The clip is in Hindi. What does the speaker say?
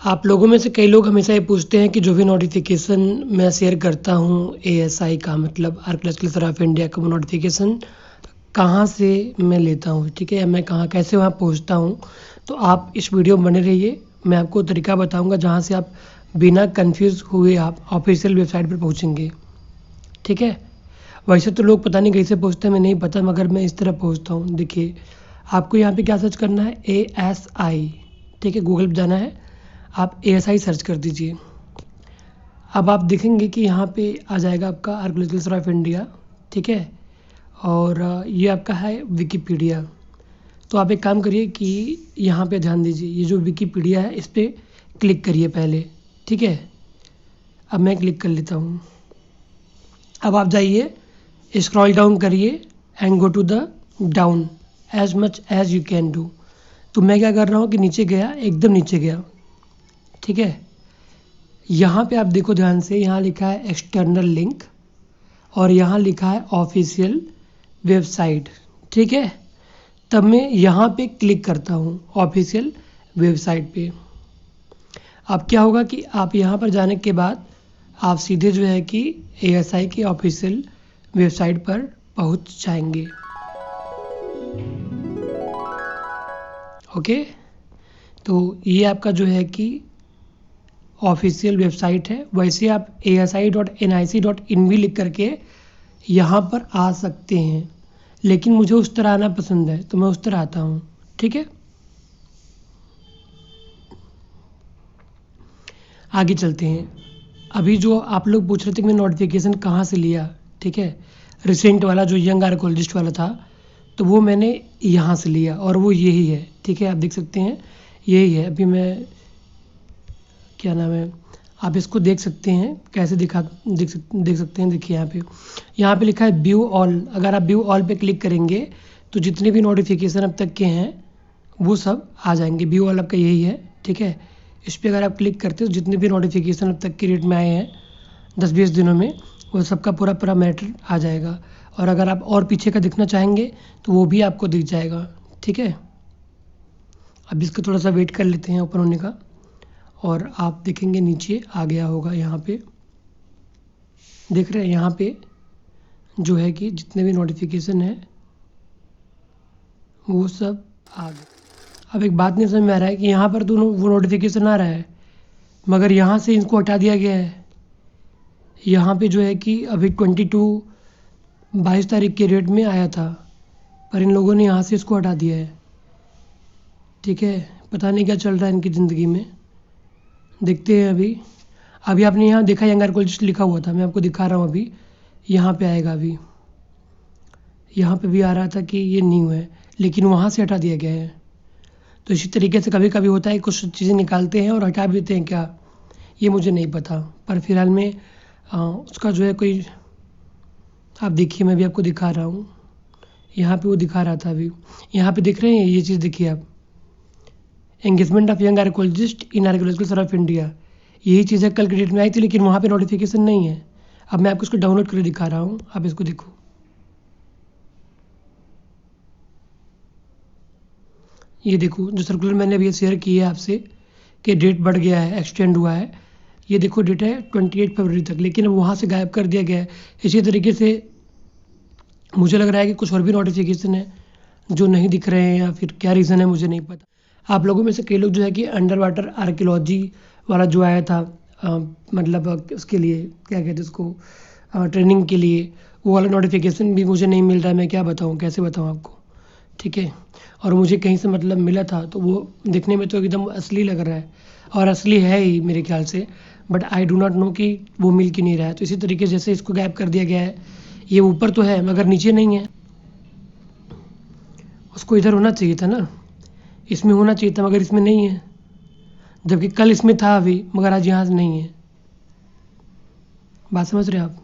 आप लोगों में से कई लोग हमेशा ये पूछते हैं कि जो भी नोटिफिकेशन मैं शेयर करता हूँ एएसआई का मतलब आर्कियोलॉजिकल सर्वे ऑफ इंडिया का, वो नोटिफिकेशन कहाँ से मैं लेता हूँ, ठीक है, मैं कहाँ कैसे वहाँ पहुँचता हूँ। तो आप इस वीडियो में बने रहिए, मैं आपको तरीका बताऊँगा जहाँ से आप बिना कन्फ्यूज़ हुए आप ऑफिशियल वेबसाइट पर पहुँचेंगे, ठीक है। वैसे तो लोग पता नहीं कैसे पहुँचते हैं, मैं नहीं पता, मगर मैं इस तरह पहुँचता हूँ। देखिए, आपको यहाँ पे क्या सर्च करना है, ASI, ठीक है, गूगल पे जाना है, आप ASI सर्च कर दीजिए। अब आप देखेंगे कि यहाँ पे आ जाएगा आपका आर्कियोलॉजिकल सर्वे ऑफ इंडिया, ठीक है, और ये आपका है विकिपीडिया। तो आप एक काम करिए कि यहाँ पे ध्यान दीजिए, ये जो विकिपीडिया है इस पर क्लिक करिए पहले, ठीक है। अब मैं क्लिक कर लेता हूँ। अब आप जाइए, स्क्रॉल डाउन करिए and go to the down as much as you can do. तो मैं क्या कर रहा हूँ कि नीचे गया, एकदम नीचे गया, ठीक है। यहाँ पे आप देखो ध्यान से, यहाँ लिखा है एक्सटर्नल लिंक और यहाँ लिखा है ऑफिशियल वेबसाइट, ठीक है। तब मैं यहाँ पे क्लिक करता हूँ ऑफिशियल वेबसाइट पे। अब क्या होगा कि आप यहाँ पर जाने के बाद आप सीधे जो है कि ASI की ऑफिशियल वेबसाइट पर पहुँच जाएंगे। ओके, तो ये आपका जो है कि ऑफिशियल वेबसाइट है। वैसे आप asi.nic.in भी लिख करके यहाँ पर आ सकते हैं, लेकिन मुझे उस तरह आना पसंद है तो मैं उस तरह आता हूँ, ठीक है। आगे चलते हैं। अभी जो आप लोग पूछ रहे थे कि मैं नोटिफिकेशन कहाँ से लिया, ठीक है, रिसेंट वाला जो यंग आर्कियोलॉजिस्ट वाला था, तो वो मैंने यहाँ से लिया और वो यही है, ठीक है। आप देख सकते हैं यही है। अभी मैं क्या नाम है, आप इसको देख सकते हैं कैसे देख सकते हैं। देखिए यहाँ पे लिखा है व्यू ऑल। अगर आप व्यू ऑल पे क्लिक करेंगे तो जितने भी नोटिफिकेशन अब तक के हैं वो सब आ जाएंगे। व्यू ऑल आपका यही है, ठीक है। इस पर अगर आप क्लिक करते हो तो जितने भी नोटिफिकेशन अब तक के डेट में आए हैं 10-20 दिनों में, वो सबका पूरा पूरा मैटर आ जाएगा। और अगर आप और पीछे का देखना चाहेंगे तो वो भी आपको दिख जाएगा, ठीक है। अब इसका थोड़ा सा वेट कर लेते हैं ओपन होने का, और आप देखेंगे नीचे आ गया होगा। यहाँ पे देख रहे हैं, यहाँ पे जो है कि जितने भी नोटिफिकेशन है वो सब आ गए। अब एक बात नहीं समझ में आ रहा है कि यहाँ पर दोनों वो नोटिफिकेशन आ रहा है, मगर यहाँ से इनको हटा दिया गया है। यहाँ पे जो है कि अभी 22 तारीख के डेट में आया था, पर इन लोगों ने यहाँ से इसको हटा दिया है, ठीक है। पता नहीं क्या चल रहा है इनकी ज़िंदगी में, देखते हैं। अभी आपने यहाँ देखा यंग आर्कियोलॉजिस्ट लिखा हुआ था, मैं आपको दिखा रहा हूँ। अभी यहाँ पे आएगा, अभी यहाँ पे भी आ रहा था कि ये न्यू है, लेकिन वहाँ से हटा दिया गया है। तो इसी तरीके से कभी कभी होता है, कुछ चीज़ें निकालते हैं और हटा भी देते हैं, क्या ये मुझे नहीं पता। पर फिलहाल में उसका जो है कोई, आप देखिए मैं भी आपको दिखा रहा हूँ। यहाँ पे वो दिखा रहा था, अभी यहाँ पे दिख रहे हैं ये चीज़, देखिए आप, engagement of young archaeologist in archaeological survey of India, यही चीज़ है कल की डेट में आई थी, लेकिन वहाँ पे नोटिफिकेशन नहीं है। अब मैं आपको इसको डाउनलोड करके दिखा रहा हूँ, आप इसको देखो। ये देखो जो सर्कुलर मैंने अभी शेयर की है आपसे कि डेट बढ़ गया है, एक्सटेंड हुआ है। ये देखो डेट है 28 फरवरी तक, लेकिन अब वहाँ से गायब कर दिया गया है। इसी तरीके से मुझे लग रहा है कि कुछ और भी नोटिफिकेशन है जो नहीं दिख रहे हैं, या फिर क्या रीज़न है मुझे नहीं पता। आप लोगों में से कई लोग जो है कि अंडर वाटर आर्कियोलॉजी वाला जो आया था, मतलब उसके लिए क्या कहते हैं उसको, ट्रेनिंग के लिए, वो वाला नोटिफिकेशन भी मुझे नहीं मिल रहा है। मैं क्या बताऊँ, कैसे बताऊँ आपको, ठीक है। और मुझे कहीं से मतलब मिला था, तो वो दिखने में तो एकदम असली लग रहा है, और असली है ही मेरे ख्याल से, but I do not know कि वो मिल क्यों नहीं रहा है। तो इसी तरीके से जैसे इसको गायब कर दिया गया है, ये ऊपर तो है मगर नीचे नहीं है। उसको इधर होना चाहिए था ना, इसमें होना चाहिए था, मगर इसमें नहीं है। जबकि कल इसमें था अभी, मगर आज यहाँ नहीं है। बात समझ रहे हैं आप।